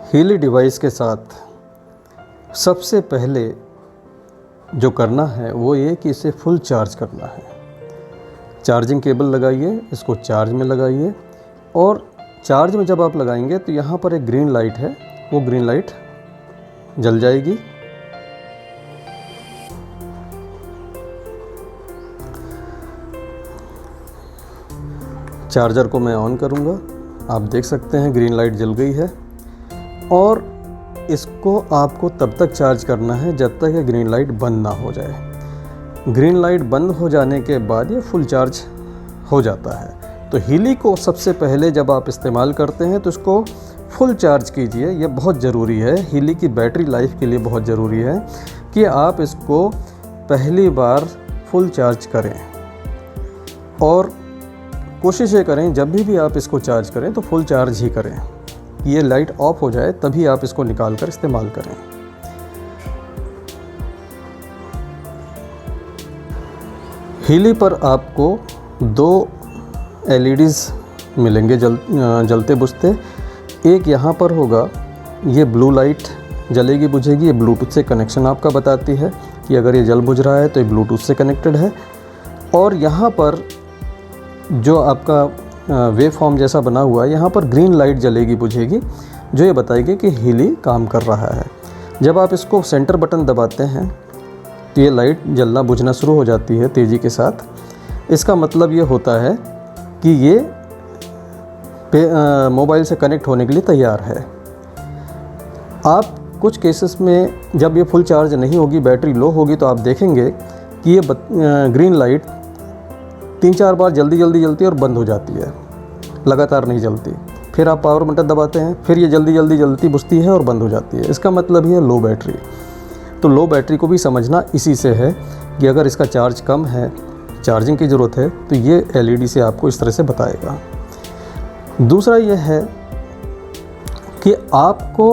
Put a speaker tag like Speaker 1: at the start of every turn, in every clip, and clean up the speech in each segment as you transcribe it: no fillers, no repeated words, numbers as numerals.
Speaker 1: Healy device के साथ सबसे पहले जो करना है वो ये कि इसे फुल चार्ज करना है। चार्जिंग केबल लगाइए, इसको चार्ज में लगाइए और चार्ज में जब आप लगाएंगे तो यहाँ पर एक ग्रीन लाइट है, वो ग्रीन लाइट जल जाएगी। चार्जर को मैं ऑन करूँगा, आप देख सकते हैं ग्रीन लाइट जल गई है। और इसको आपको तब तक चार्ज करना है जब तक ये ग्रीन लाइट बंद ना हो जाए। ग्रीन लाइट बंद हो जाने के बाद ये फुल चार्ज हो जाता है। तो हीली को सबसे पहले जब आप इस्तेमाल करते हैं तो इसको फुल चार्ज कीजिए, ये बहुत ज़रूरी है। हीली की बैटरी लाइफ के लिए बहुत ज़रूरी है कि आप इसको पहली बार फुल चार्ज करें। और कोशिश ये करें जब भी आप इसको चार्ज करें तो फुल चार्ज ही करें, ये लाइट ऑफ हो जाए तभी आप इसको निकाल कर इस्तेमाल करें। हीली पर आपको 2 LEDs मिलेंगे जलते बुझते। एक यहाँ पर होगा, ये ब्लू लाइट जलेगी बुझेगी, ये ब्लूटूथ से कनेक्शन आपका बताती है कि अगर ये जल बुझ रहा है तो ये ब्लूटूथ से कनेक्टेड है। और यहाँ पर जो आपका वेव फॉर्म जैसा बना हुआ है, यहाँ पर ग्रीन लाइट जलेगी बुझेगी जो ये बताएगी कि हीली काम कर रहा है। जब आप इसको सेंटर बटन दबाते हैं तो ये लाइट जलना बुझना शुरू हो जाती है तेज़ी के साथ। इसका मतलब ये होता है कि ये मोबाइल से कनेक्ट होने के लिए तैयार है। आप कुछ केसेस में जब ये फुल चार्ज नहीं होगी, बैटरी लो होगी, तो आप देखेंगे कि ये ग्रीन लाइट 3-4 बार जल्दी जलती है और बंद हो जाती है, लगातार नहीं जलती। फिर आप पावर बटन दबाते हैं, फिर ये जल्दी जलती बुझती है और बंद हो जाती है। इसका मतलब ये लो बैटरी। तो लो बैटरी को भी समझना इसी से है कि अगर इसका चार्ज कम है, चार्जिंग की ज़रूरत है, तो ये LED से आपको इस तरह से बताएगा। दूसरा ये है कि आपको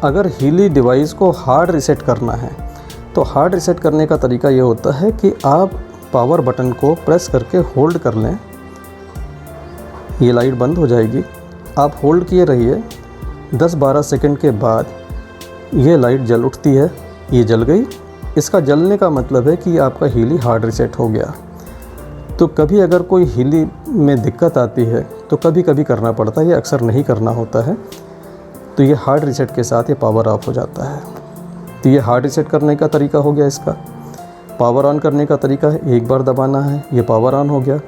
Speaker 1: अगर हीली डिवाइस को हार्ड रीसेट करना है तो हार्ड रीसेट करने का तरीका ये होता है कि आप पावर बटन को प्रेस करके होल्ड कर लें, ये लाइट बंद हो जाएगी। आप होल्ड किए रहिए, 10-12 सेकंड के बाद ये लाइट जल उठती है, ये जल गई। इसका जलने का मतलब है कि आपका हीली हार्ड रीसेट हो गया। तो कभी अगर कोई हीली में दिक्कत आती है तो कभी कभी करना पड़ता है, ये अक्सर नहीं करना होता है। तो ये हार्ड रीसेट के साथ ये पावर ऑफ हो जाता है। तो ये हार्ड रीसेट करने का तरीका हो गया इसका। पावर ऑन करने का तरीका है, एक बार दबाना है, ये पावर ऑन हो गया।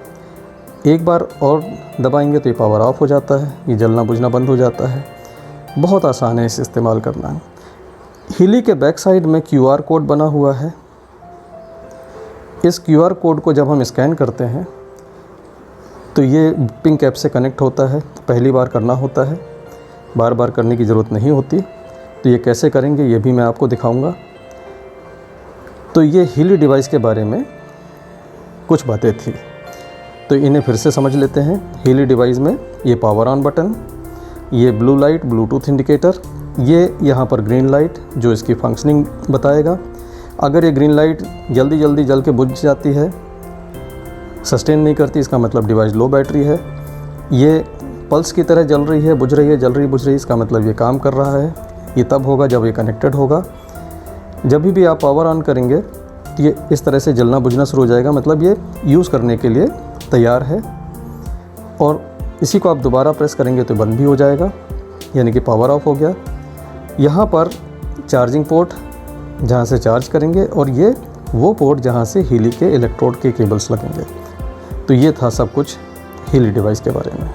Speaker 1: एक बार और दबाएंगे तो ये पावर ऑफ हो जाता है, ये जलना बुझना बंद हो जाता है। बहुत आसान है इसे इस्तेमाल करना। हीली के बैक साइड में QR कोड बना हुआ है। इस QR कोड को जब हम स्कैन करते हैं तो ये पिंक ऐप से कनेक्ट होता है। पहली बार करना होता है, बार बार करने की ज़रूरत नहीं होती। तो ये कैसे करेंगे ये भी मैं आपको दिखाऊंगा। तो ये हीली डिवाइस के बारे में कुछ बातें थी, तो इन्हें फिर से समझ लेते हैं। हीली डिवाइस में ये पावर ऑन बटन, ये ब्लू लाइट ब्लूटूथ इंडिकेटर, ये यहाँ पर ग्रीन लाइट जो इसकी फंक्शनिंग बताएगा। अगर ये ग्रीन लाइट जल्दी जल के बुझ जाती है, सस्टेन नहीं करती, इसका मतलब डिवाइस लो बैटरी है। ये पल्स की तरह जल रही है, बुझ रही है, जल रही बुझ रही है, इसका मतलब ये काम कर रहा है। ये तब होगा जब ये कनेक्टेड होगा। जब भी आप पावर ऑन करेंगे तो ये इस तरह से जलना बुझना शुरू हो जाएगा, मतलब ये यूज़ करने के लिए तैयार है। और इसी को आप दोबारा प्रेस करेंगे तो बंद भी हो जाएगा, यानी कि पावर ऑफ हो गया। यहाँ पर चार्जिंग पोर्ट जहाँ से चार्ज करेंगे, और ये वो पोर्ट जहाँ से हीली के इलेक्ट्रोड के केबल्स लगेंगे। तो ये था सब कुछ हीली डिवाइस के बारे में।